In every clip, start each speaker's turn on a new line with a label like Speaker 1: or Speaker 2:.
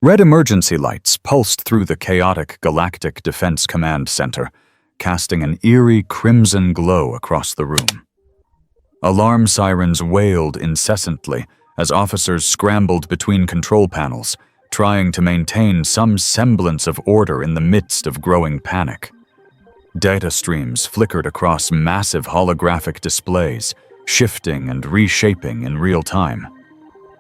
Speaker 1: Red emergency lights pulsed through the chaotic Galactic Defense Command Center, casting an eerie crimson glow across the room. Alarm sirens wailed incessantly as officers scrambled between control panels, trying to maintain some semblance of order in the midst of growing panic. Data streams flickered across massive holographic displays, shifting and reshaping in real time.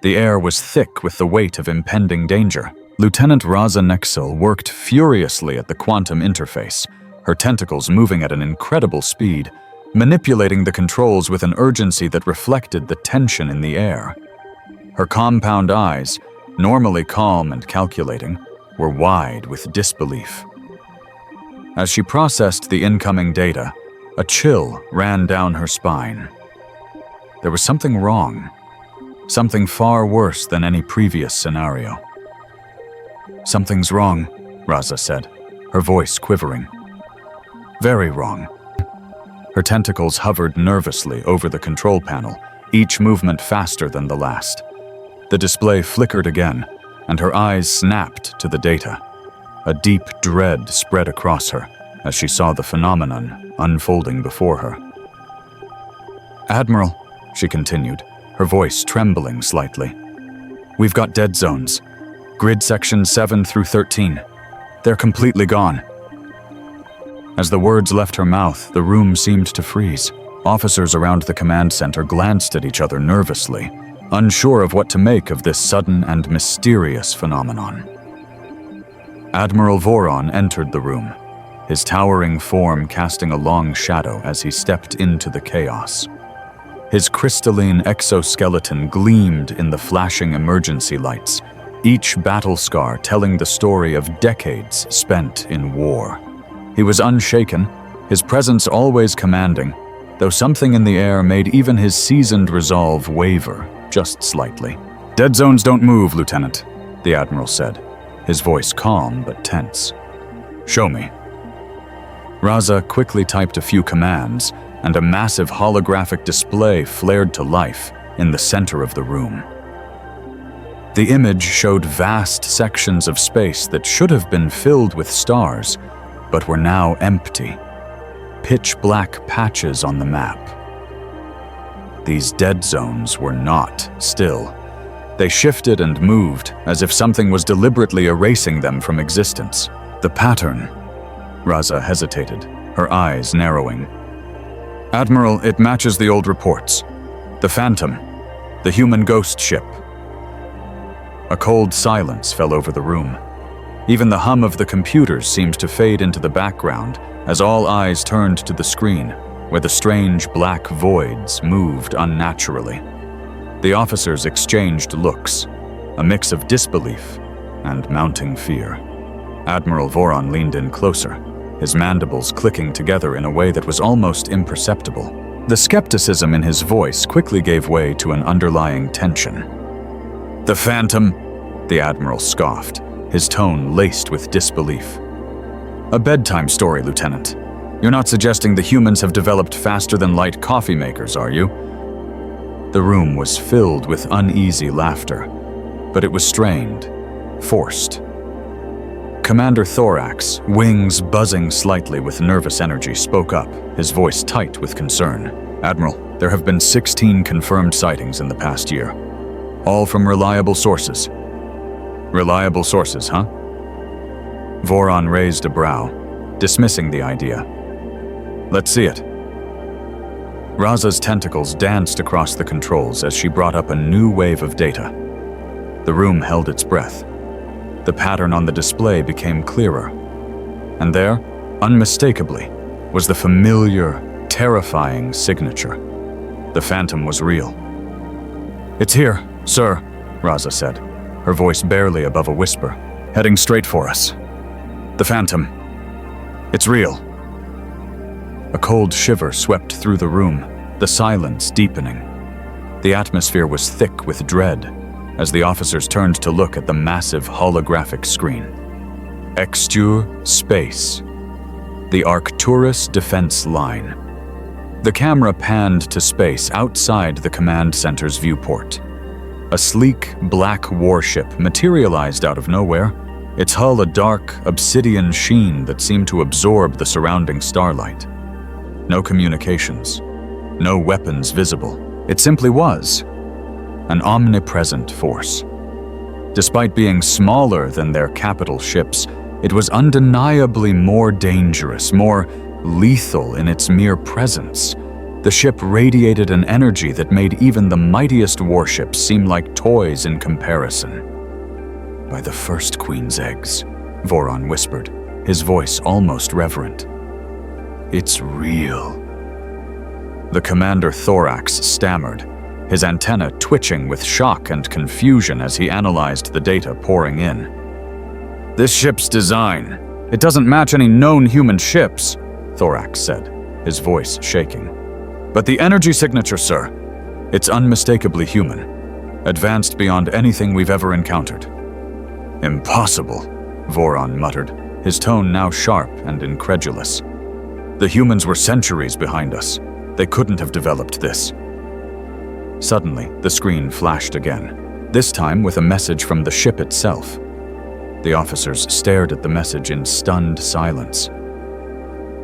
Speaker 1: The air was thick with the weight of impending danger. Lieutenant Raza Nexel worked furiously at the quantum interface, her tentacles moving at an incredible speed, manipulating the controls with an urgency that reflected the tension in the air. Her compound eyes, normally calm and calculating, were wide with disbelief. As she processed the incoming data, a chill ran down her spine. There was something wrong, something far worse than any previous scenario. "Something's wrong," Raza said, her voice quivering. "Very wrong." Her tentacles hovered nervously over the control panel, each movement faster than the last. The display flickered again, and her eyes snapped to the data. A deep dread spread across her as she saw the phenomenon unfolding before her. "Admiral," she continued, her voice trembling slightly. "We've got dead zones. Grid sections 7 through 13. They're completely gone." As the words left her mouth, the room seemed to freeze. Officers around the command center glanced at each other nervously, unsure of what to make of this sudden and mysterious phenomenon. Admiral Voron entered the room, his towering form casting a long shadow as he stepped into the chaos. His crystalline exoskeleton gleamed in the flashing emergency lights, each battle scar telling the story of decades spent in war. He was unshaken, his presence always commanding, though something in the air made even his seasoned resolve waver, just slightly. "Dead zones don't move, Lieutenant," the Admiral said, his voice calm but tense. "Show me." Raza quickly typed a few commands, and a massive holographic display flared to life in the center of the room. The image showed vast sections of space that should have been filled with stars, but were now empty, pitch-black patches on the map. These dead zones were not still. They shifted and moved as if something was deliberately erasing them from existence. "The pattern," Raza hesitated, her eyes narrowing. "Admiral, it matches the old reports. The Phantom, the human ghost ship." A cold silence fell over the room. Even the hum of the computers seemed to fade into the background as all eyes turned to the screen, where the strange black voids moved unnaturally. The officers exchanged looks, a mix of disbelief and mounting fear. Admiral Voron leaned in closer, his mandibles clicking together in a way that was almost imperceptible. The skepticism in his voice quickly gave way to an underlying tension. "The Phantom?" the Admiral scoffed, his tone laced with disbelief. "A bedtime story, Lieutenant. You're not suggesting the humans have developed faster-than-light coffee makers, are you?" The room was filled with uneasy laughter, but it was strained, forced. Commander Thorax, wings buzzing slightly with nervous energy, spoke up, his voice tight with concern. "Admiral, there have been 16 confirmed sightings in the past year, all from reliable sources." "Reliable sources, huh?" Voron raised a brow, dismissing the idea. "Let's see it." Raza's tentacles danced across the controls as she brought up a new wave of data. The room held its breath. The pattern on the display became clearer. And there, unmistakably, was the familiar, terrifying signature. The Phantom was real. "It's here, sir," Raza said, her voice barely above a whisper, "heading straight for us. The Phantom. It's real." A cold shiver swept through the room, the silence deepening. The atmosphere was thick with dread as the officers turned to look at the massive holographic screen. Extur Space. The Arcturus Defense Line. The camera panned to space outside the command center's viewport. A sleek, black warship materialized out of nowhere, its hull a dark, obsidian sheen that seemed to absorb the surrounding starlight. No communications, no weapons visible. It simply was an omnipresent force. Despite being smaller than their capital ships, it was undeniably more dangerous, more lethal in its mere presence. The ship radiated an energy that made even the mightiest warships seem like toys in comparison. "By the first queen's eggs," Voron whispered, his voice almost reverent. "It's real." The commander Thorax stammered, his antenna twitching with shock and confusion as he analyzed the data pouring in. "This ship's design, it doesn't match any known human ships," Thorax said, his voice shaking. "But the energy signature, sir, it's unmistakably human, advanced beyond anything we've ever encountered." "Impossible," Voron muttered, his tone now sharp and incredulous. "The humans were centuries behind us. They couldn't have developed this." Suddenly, the screen flashed again, this time with a message from the ship itself. The officers stared at the message in stunned silence.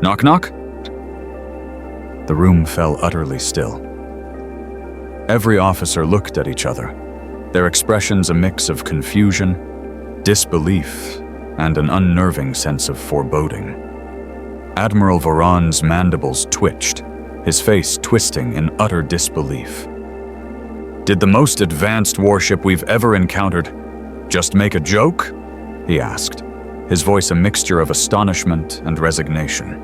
Speaker 1: "Knock, knock?" The room fell utterly still. Every officer looked at each other, their expressions a mix of confusion, disbelief, and an unnerving sense of foreboding. Admiral Voron's mandibles twitched, his face twisting in utter disbelief. "Did the most advanced warship we've ever encountered just make a joke?" he asked, his voice a mixture of astonishment and resignation.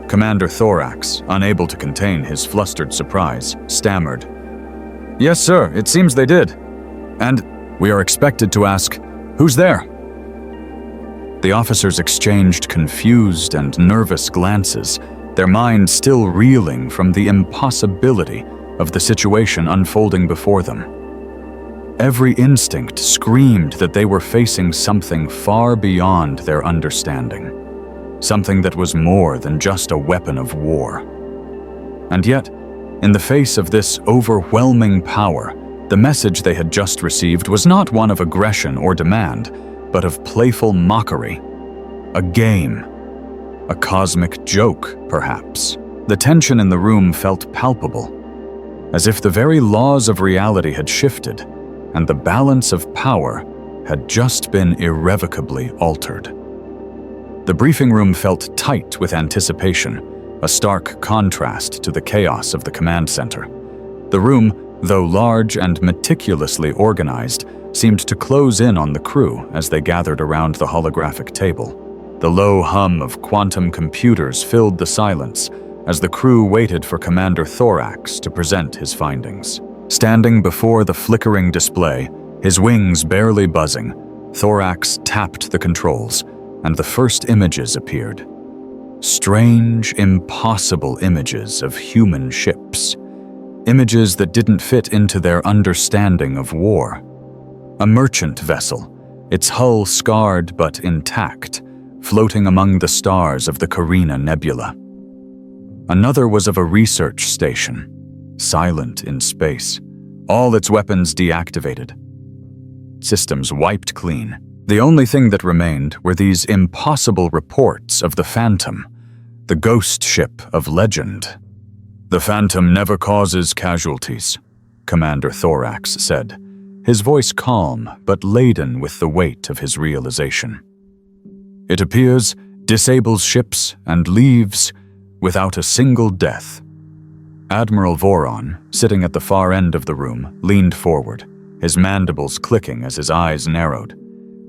Speaker 1: Commander Thorax, unable to contain his flustered surprise, stammered, "Yes, sir, it seems they did. And we are expected to ask, who's there?" The officers exchanged confused and nervous glances, their minds still reeling from the impossibility of the situation unfolding before them. Every instinct screamed that they were facing something far beyond their understanding, something that was more than just a weapon of war. And yet, in the face of this overwhelming power, the message they had just received was not one of aggression or demand, but of playful mockery. A game. A cosmic joke, perhaps. The tension in the room felt palpable, as if the very laws of reality had shifted, and the balance of power had just been irrevocably altered. The briefing room felt tight with anticipation, a stark contrast to the chaos of the command center. The room, though large and meticulously organized, seemed to close in on the crew as they gathered around the holographic table. The low hum of quantum computers filled the silence as the crew waited for Commander Thorax to present his findings. Standing before the flickering display, his wings barely buzzing, Thorax tapped the controls, and the first images appeared. Strange, impossible images of human ships. Images that didn't fit into their understanding of war. A merchant vessel, its hull scarred but intact, floating among the stars of the Carina Nebula. Another was of a research station, silent in space, all its weapons deactivated. Systems wiped clean. The only thing that remained were these impossible reports of the Phantom, the ghost ship of legend. "The Phantom never causes casualties," Commander Thorax said, his voice calm but laden with the weight of his realization. "It appears, disables ships, and leaves without a single death." Admiral Voron, sitting at the far end of the room, leaned forward, his mandibles clicking as his eyes narrowed.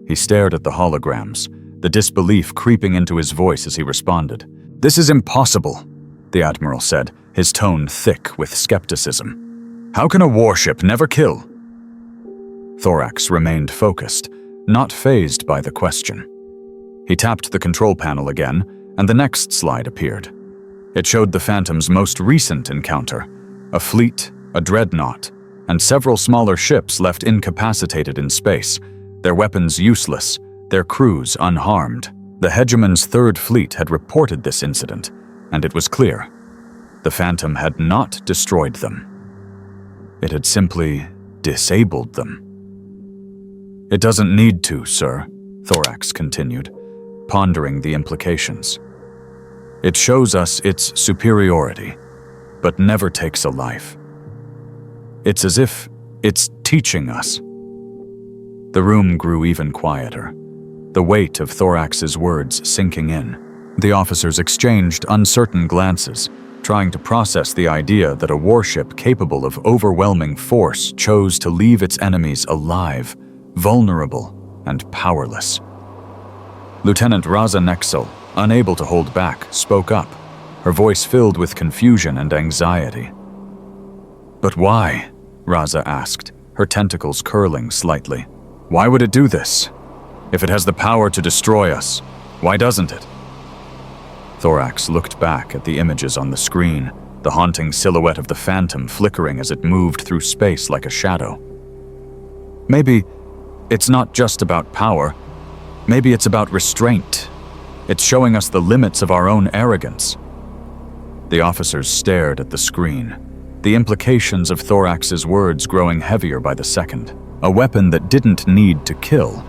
Speaker 1: He stared at the holograms, the disbelief creeping into his voice as he responded. "This is impossible," the Admiral said, his tone thick with skepticism. "How can a warship never kill?" Thorax remained focused, not fazed by the question. He tapped the control panel again, and the next slide appeared. It showed the Phantom's most recent encounter, a fleet, a dreadnought, and several smaller ships left incapacitated in space, their weapons useless, their crews unharmed. The Hegemon's Third Fleet had reported this incident, and it was clear. The Phantom had not destroyed them. It had simply disabled them. It doesn't need to, sir, Thorax continued, pondering the implications. It shows us its superiority, but never takes a life. It's as if it's teaching us. The room grew even quieter, the weight of Thorax's words sinking in. The officers exchanged uncertain glances, trying to process the idea that a warship capable of overwhelming force chose to leave its enemies alive, vulnerable, and powerless. Lieutenant Raza Nexel, unable to hold back, spoke up, her voice filled with confusion and anxiety. "But why?" Raza asked, her tentacles curling slightly. "Why would it do this? If it has the power to destroy us, why doesn't it?" Thorax looked back at the images on the screen, the haunting silhouette of the Phantom flickering as it moved through space like a shadow. "Maybe it's not just about power. Maybe it's about restraint. It's showing us the limits of our own arrogance." The officers stared at the screen, the implications of Thorax's words growing heavier by the second. A weapon that didn't need to kill,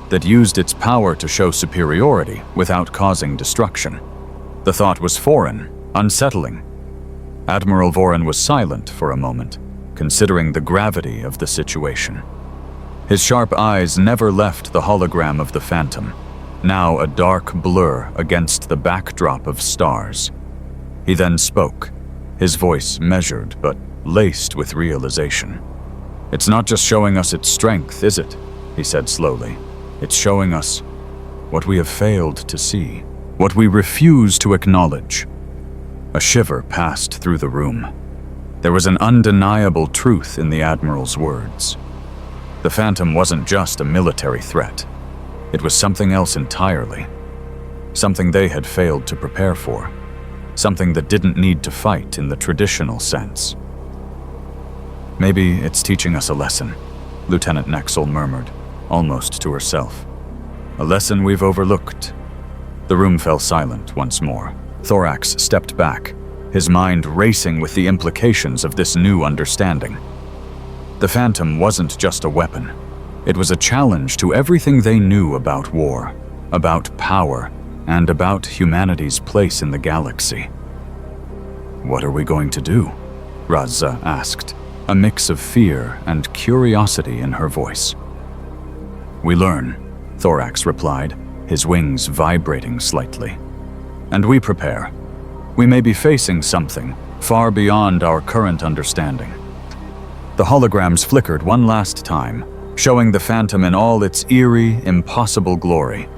Speaker 1: that used its power to show superiority without causing destruction. The thought was foreign, unsettling. Admiral Voran was silent for a moment, considering the gravity of the situation. His sharp eyes never left the hologram of the Phantom, now a dark blur against the backdrop of stars. He then spoke, his voice measured but laced with realization. "It's not just showing us its strength, is it?" he said slowly. "It's showing us what we have failed to see, what we refuse to acknowledge." A shiver passed through the room. There was an undeniable truth in the Admiral's words. The Phantom wasn't just a military threat. It was something else entirely. Something they had failed to prepare for. Something that didn't need to fight in the traditional sense. "Maybe it's teaching us a lesson," Lieutenant Nexel murmured, almost to herself. "A lesson we've overlooked." The room fell silent once more. Thorax stepped back, his mind racing with the implications of this new understanding. The Phantom wasn't just a weapon. It was a challenge to everything they knew about war, about power, and about humanity's place in the galaxy. "What are we going to do?" Raza asked, a mix of fear and curiosity in her voice. "We learn," Thorax replied, his wings vibrating slightly. "And we prepare. We may be facing something far beyond our current understanding." The holograms flickered one last time, showing the Phantom in all its eerie, impossible glory.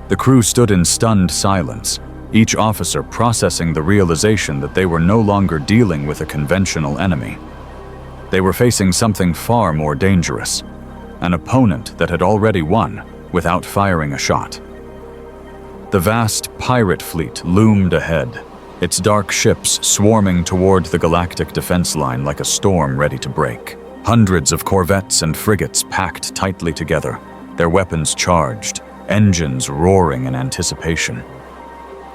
Speaker 1: The crew stood in stunned silence, each officer processing the realization that they were no longer dealing with a conventional enemy. They were facing something far more dangerous, an opponent that had already won without firing a shot. The vast pirate fleet loomed ahead, its dark ships swarming toward the galactic defense line like a storm ready to break. Hundreds of corvettes and frigates packed tightly together, their weapons charged, engines roaring in anticipation.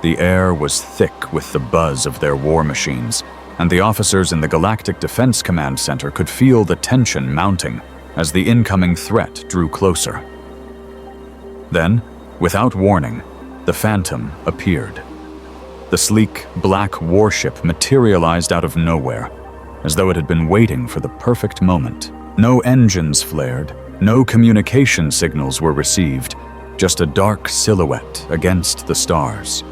Speaker 1: The air was thick with the buzz of their war machines, and the officers in the Galactic Defense Command Center could feel the tension mounting as the incoming threat drew closer. Then, without warning, the Phantom appeared. The sleek, black warship materialized out of nowhere, as though it had been waiting for the perfect moment. No engines flared, no communication signals were received, just a dark silhouette against the stars.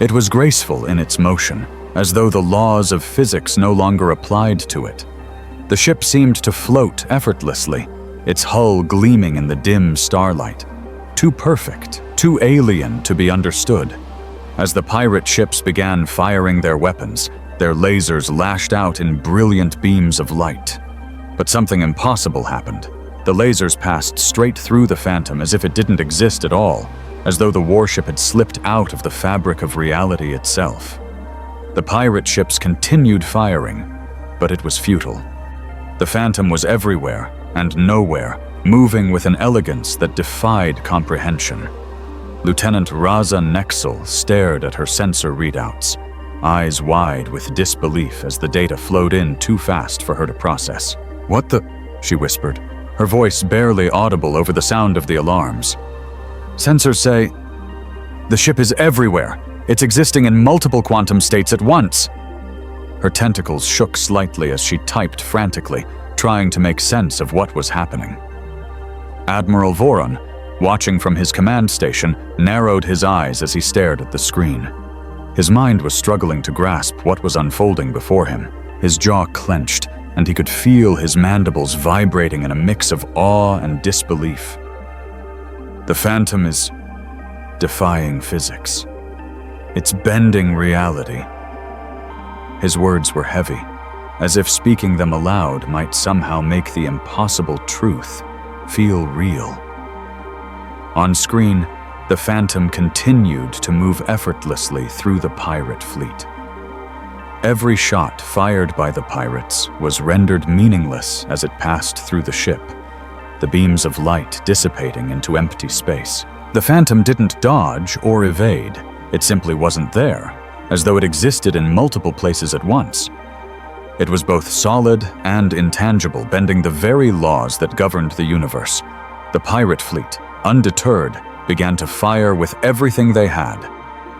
Speaker 1: It was graceful in its motion, as though the laws of physics no longer applied to it. The ship seemed to float effortlessly, its hull gleaming in the dim starlight. Too perfect, too alien to be understood. As the pirate ships began firing their weapons, their lasers lashed out in brilliant beams of light. But something impossible happened. The lasers passed straight through the Phantom as if it didn't exist at all, as though the warship had slipped out of the fabric of reality itself. The pirate ships continued firing, but it was futile. The Phantom was everywhere and nowhere, moving with an elegance that defied comprehension. Lieutenant Raza Nexel stared at her sensor readouts, eyes wide with disbelief as the data flowed in too fast for her to process. "What the?" she whispered, her voice barely audible over the sound of the alarms. "Sensors say the ship is everywhere. It's existing in multiple quantum states at once." Her tentacles shook slightly as she typed frantically, trying to make sense of what was happening. Admiral Voron, watching from his command station, narrowed his eyes as he stared at the screen. His mind was struggling to grasp what was unfolding before him. His jaw clenched, and he could feel his mandibles vibrating in a mix of awe and disbelief. The Phantom is defying physics. It's bending reality. His words were heavy, as if speaking them aloud might somehow make the impossible truth feel real. On screen, the Phantom continued to move effortlessly through the pirate fleet. Every shot fired by the pirates was rendered meaningless as it passed through the ship, the beams of light dissipating into empty space. The Phantom didn't dodge or evade. It simply wasn't there, as though it existed in multiple places at once. It was both solid and intangible, bending the very laws that governed the universe. The pirate fleet, undeterred, began to fire with everything they had.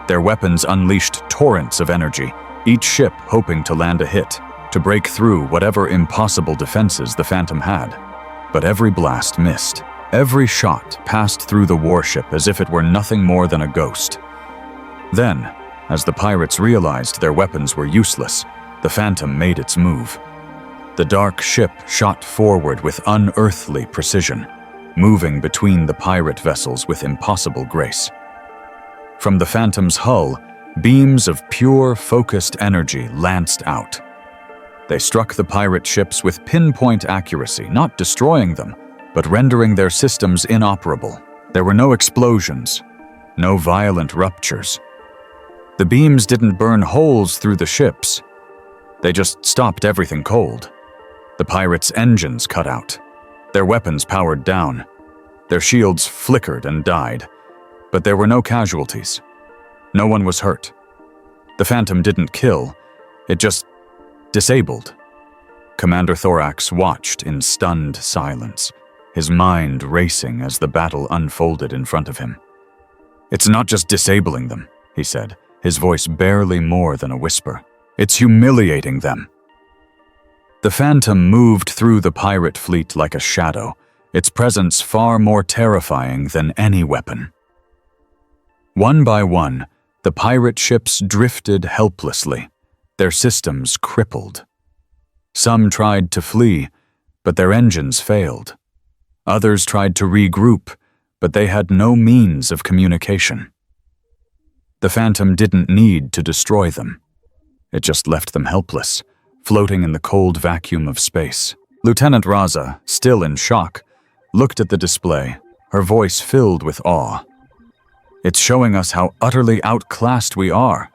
Speaker 1: Their weapons unleashed torrents of energy, each ship hoping to land a hit, to break through whatever impossible defenses the Phantom had. But every blast missed. Every shot passed through the warship as if it were nothing more than a ghost. Then, as the pirates realized their weapons were useless, the Phantom made its move. The dark ship shot forward with unearthly precision, moving between the pirate vessels with impossible grace. From the Phantom's hull, beams of pure, focused energy lanced out. They struck the pirate ships with pinpoint accuracy, not destroying them, but rendering their systems inoperable. There were no explosions, no violent ruptures. The beams didn't burn holes through the ships. They just stopped everything cold. The pirates' engines cut out. Their weapons powered down. Their shields flickered and died. But there were no casualties. No one was hurt. The Phantom didn't kill. It just disabled. Commander Thorax watched in stunned silence, his mind racing as the battle unfolded in front of him. "It's not just disabling them," he said, his voice barely more than a whisper. "It's humiliating them." The Phantom moved through the pirate fleet like a shadow, its presence far more terrifying than any weapon. One by one, the pirate ships drifted helplessly, their systems crippled. Some tried to flee, but their engines failed. Others tried to regroup, but they had no means of communication. The Phantom didn't need to destroy them. It just left them helpless, floating in the cold vacuum of space. Lieutenant Raza, still in shock, looked at the display, her voice filled with awe. "It's showing us how utterly outclassed we are."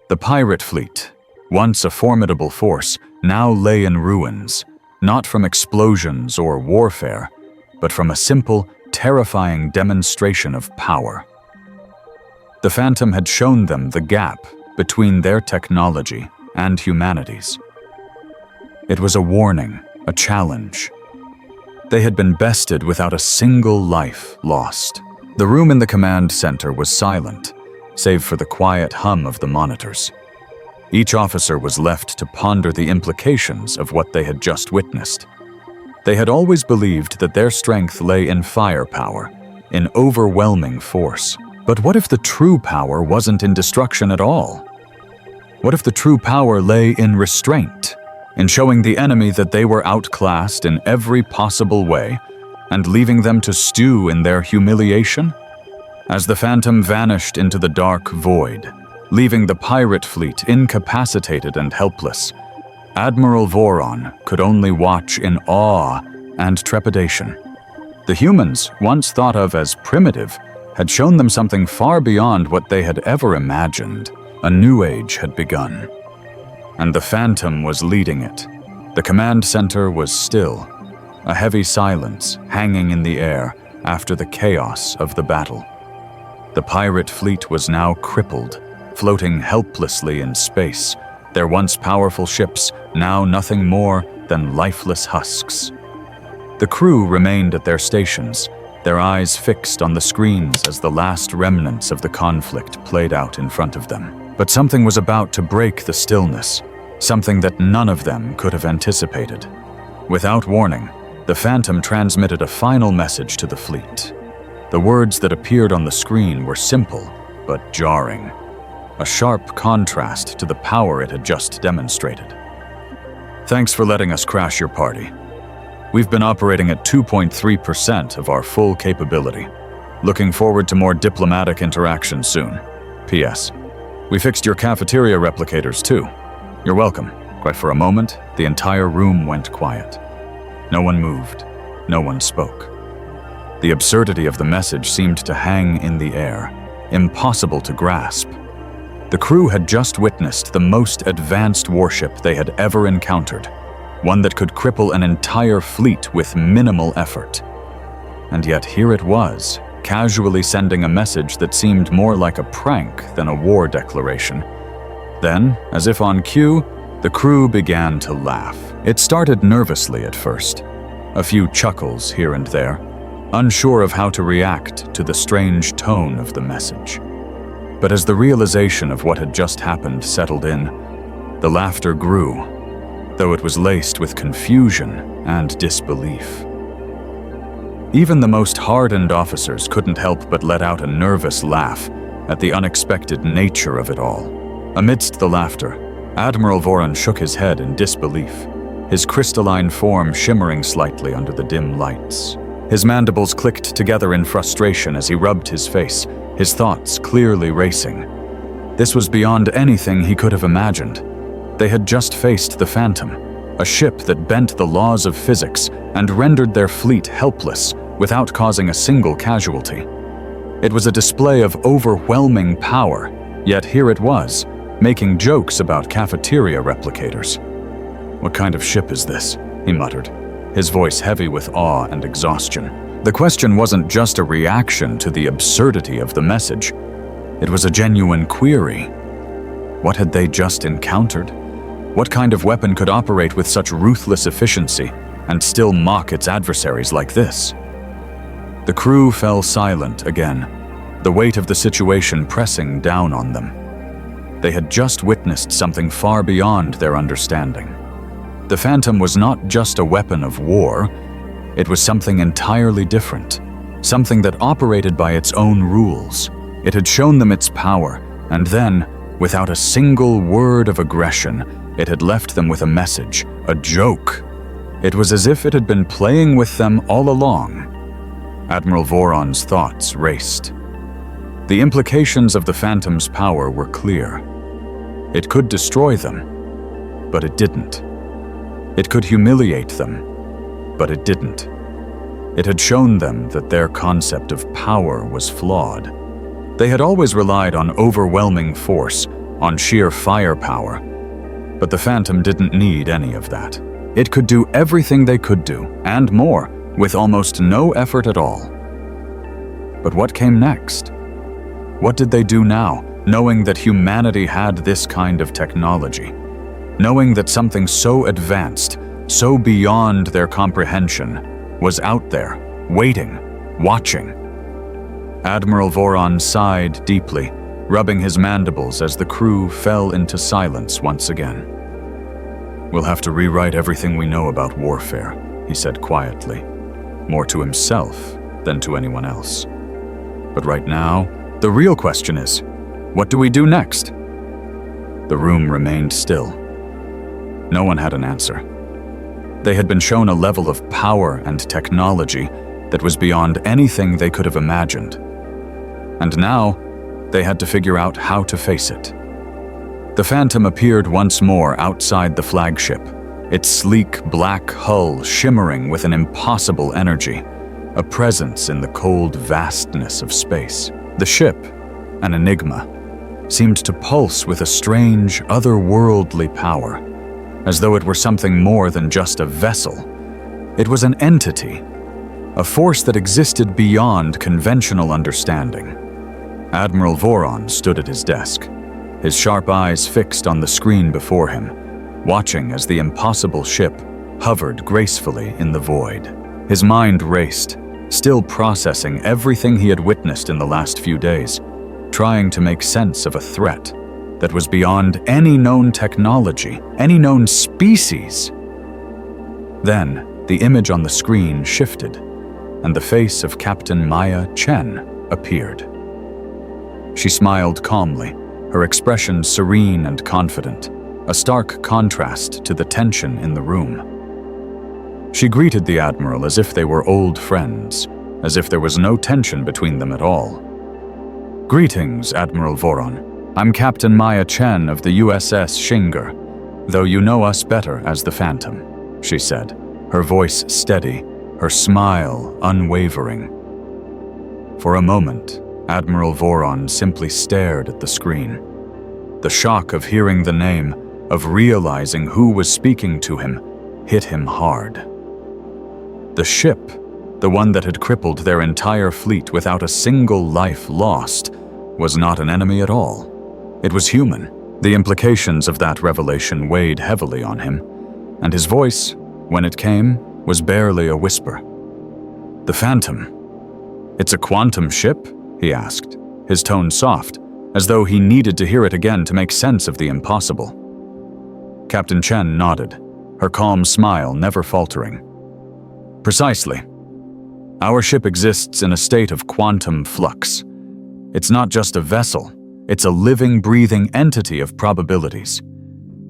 Speaker 1: The pirate fleet, once a formidable force, now lay in ruins, not from explosions or warfare, but from a simple, terrifying demonstration of power. The Phantom had shown them the gap between their technology and humanity's. It was a warning, a challenge. They had been bested without a single life lost. The room in the command center was silent, save for the quiet hum of the monitors. Each officer was left to ponder the implications of what they had just witnessed. They had always believed that their strength lay in firepower, in overwhelming force. But what if the true power wasn't in destruction at all? What if the true power lay in restraint, in showing the enemy that they were outclassed in every possible way, and leaving them to stew in their humiliation? As the Phantom vanished into the dark void, leaving the pirate fleet incapacitated and helpless, Admiral Voron could only watch in awe and trepidation. The humans, once thought of as primitive, had shown them something far beyond what they had ever imagined. A new age had begun. And the Phantom was leading it. The command center was still, a heavy silence hanging in the air after the chaos of the battle. The pirate fleet was now crippled, floating helplessly in space, their once powerful ships now nothing more than lifeless husks. The crew remained at their stations, their eyes fixed on the screens as the last remnants of the conflict played out in front of them. But something was about to break the stillness, something that none of them could have anticipated. Without warning, the Phantom transmitted a final message to the fleet. The words that appeared on the screen were simple, but jarring. A sharp contrast to the power it had just demonstrated. "Thanks for letting us crash your party. We've been operating at 2.3% of our full capability. Looking forward to more diplomatic interaction soon. P.S. We fixed your cafeteria replicators too. You're welcome." But for a moment, the entire room went quiet. No one moved. No one spoke. The absurdity of the message seemed to hang in the air, impossible to grasp. The crew had just witnessed the most advanced warship they had ever encountered, one that could cripple an entire fleet with minimal effort. And yet here it was, casually sending a message that seemed more like a prank than a war declaration. Then, as if on cue, the crew began to laugh. It started nervously at first, a few chuckles here and there, unsure of how to react to the strange tone of the message. But as the realization of what had just happened settled in, the laughter grew, though it was laced with confusion and disbelief. Even the most hardened officers couldn't help but let out a nervous laugh at the unexpected nature of it all. Amidst the laughter, Admiral Voron shook his head in disbelief, his crystalline form shimmering slightly under the dim lights. His mandibles clicked together in frustration as he rubbed his face, his thoughts clearly racing. This was beyond anything he could have imagined. They had just faced the Phantom, a ship that bent the laws of physics and rendered their fleet helpless without causing a single casualty. It was a display of overwhelming power, yet here it was, making jokes about cafeteria replicators. "What kind of ship is this?" he muttered, his voice heavy with awe and exhaustion. The question wasn't just a reaction to the absurdity of the message. It was a genuine query. What had they just encountered? What kind of weapon could operate with such ruthless efficiency and still mock its adversaries like this? The crew fell silent again, the weight of the situation pressing down on them. They had just witnessed something far beyond their understanding. The Phantom was not just a weapon of war, it was something entirely different, something that operated by its own rules. It had shown them its power, and then, without a single word of aggression, it had left them with a message, a joke. It was as if it had been playing with them all along. Admiral Voron's thoughts raced. The implications of the Phantom's power were clear. It could destroy them, but it didn't. It could humiliate them, but it didn't. It had shown them that their concept of power was flawed. They had always relied on overwhelming force, on sheer firepower, but the Phantom didn't need any of that. It could do everything they could do, and more, with almost no effort at all. But what came next? What did they do now, knowing that humanity had this kind of technology? Knowing that something so advanced, so beyond their comprehension, was out there, waiting, watching. Admiral Voron sighed deeply, rubbing his mandibles as the crew fell into silence once again. "We'll have to rewrite everything we know about warfare," he said quietly, more to himself than to anyone else. "But right now, the real question is, what do we do next?" The room remained still. No one had an answer. They had been shown a level of power and technology that was beyond anything they could have imagined. And now, they had to figure out how to face it. The Phantom appeared once more outside the flagship, its sleek black hull shimmering with an impossible energy, a presence in the cold vastness of space. The ship, an enigma, seemed to pulse with a strange, otherworldly power, as though it were something more than just a vessel. It was an entity, a force that existed beyond conventional understanding. Admiral Voron stood at his desk, his sharp eyes fixed on the screen before him, watching as the impossible ship hovered gracefully in the void. His mind raced, still processing everything he had witnessed in the last few days, trying to make sense of a threat that was beyond any known technology, any known species. Then, the image on the screen shifted, and the face of Captain Maya Chen appeared. She smiled calmly, her expression serene and confident, a stark contrast to the tension in the room. She greeted the Admiral as if they were old friends, as if there was no tension between them at all. "Greetings, Admiral Voron. I'm Captain Maya Chen of the USS Shinger, though you know us better as the Phantom," she said, her voice steady, her smile unwavering. For a moment, Admiral Voron simply stared at the screen. The shock of hearing the name, of realizing who was speaking to him, hit him hard. The ship, the one that had crippled their entire fleet without a single life lost, was not an enemy at all. It was human. The implications of that revelation weighed heavily on him, and his voice, when it came, was barely a whisper. "The Phantom. It's a quantum ship?" he asked, his tone soft, as though he needed to hear it again to make sense of the impossible. Captain Chen nodded, her calm smile never faltering. "Precisely. Our ship exists in a state of quantum flux. It's not just a vessel, it's a living, breathing entity of probabilities.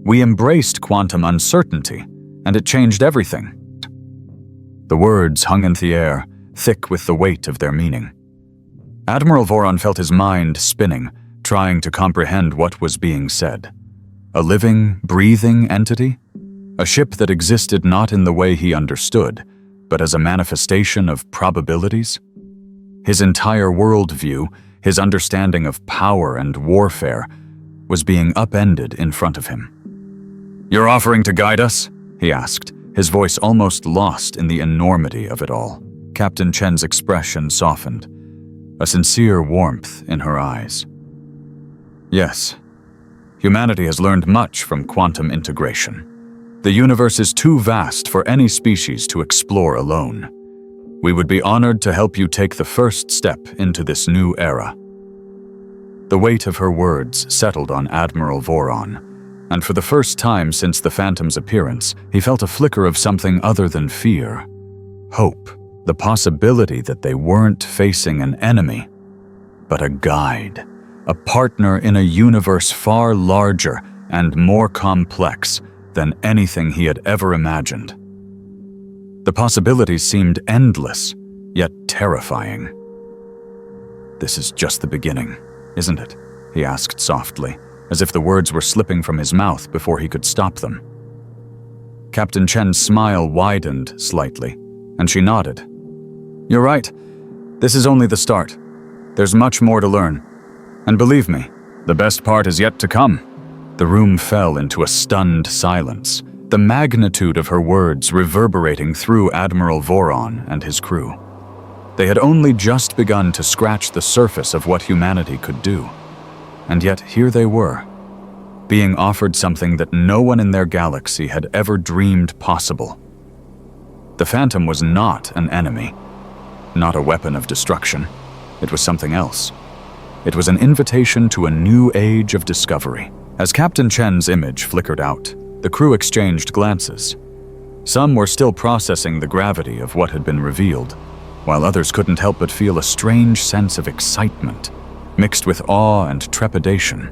Speaker 1: We embraced quantum uncertainty, and it changed everything." The words hung in the air, thick with the weight of their meaning. Admiral Voron felt his mind spinning, trying to comprehend what was being said. A living, breathing entity? A ship that existed not in the way he understood, but as a manifestation of probabilities? His entire worldview, his understanding of power and warfare, was being upended in front of him. "You're offering to guide us?" he asked, his voice almost lost in the enormity of it all. Captain Chen's expression softened, a sincere warmth in her eyes. "Yes. Humanity has learned much from quantum integration. The universe is too vast for any species to explore alone. We would be honored to help you take the first step into this new era." The weight of her words settled on Admiral Voron, and for the first time since the Phantom's appearance, he felt a flicker of something other than fear. Hope, the possibility that they weren't facing an enemy, but a guide, a partner in a universe far larger and more complex than anything he had ever imagined. The possibilities seemed endless, yet terrifying. "This is just the beginning, isn't it?" he asked softly, as if the words were slipping from his mouth before he could stop them. Captain Chen's smile widened slightly, and she nodded. "You're right. This is only the start. There's much more to learn. And believe me, the best part is yet to come." The room fell into a stunned silence, the magnitude of her words reverberating through Admiral Voron and his crew. They had only just begun to scratch the surface of what humanity could do. And yet here they were, being offered something that no one in their galaxy had ever dreamed possible. The Phantom was not an enemy, not a weapon of destruction. It was something else. It was an invitation to a new age of discovery. As Captain Chen's image flickered out, the crew exchanged glances. Some were still processing the gravity of what had been revealed, while others couldn't help but feel a strange sense of excitement, mixed with awe and trepidation.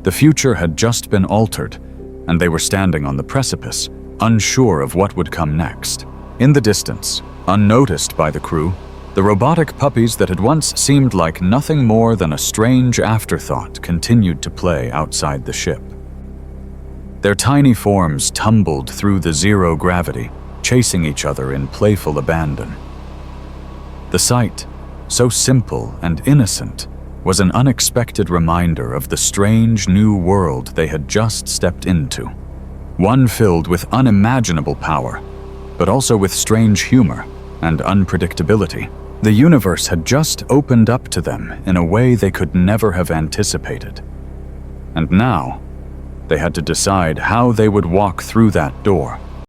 Speaker 1: The future had just been altered, and they were standing on the precipice, unsure of what would come next. In the distance, unnoticed by the crew, the robotic puppies that had once seemed like nothing more than a strange afterthought continued to play outside the ship. Their tiny forms tumbled through the zero gravity, chasing each other in playful abandon. The sight, so simple and innocent, was an unexpected reminder of the strange new world they had just stepped into. One filled with unimaginable power, but also with strange humor and unpredictability. The universe had just opened up to them in a way they could never have anticipated. And now, they had to decide how they would walk through that door,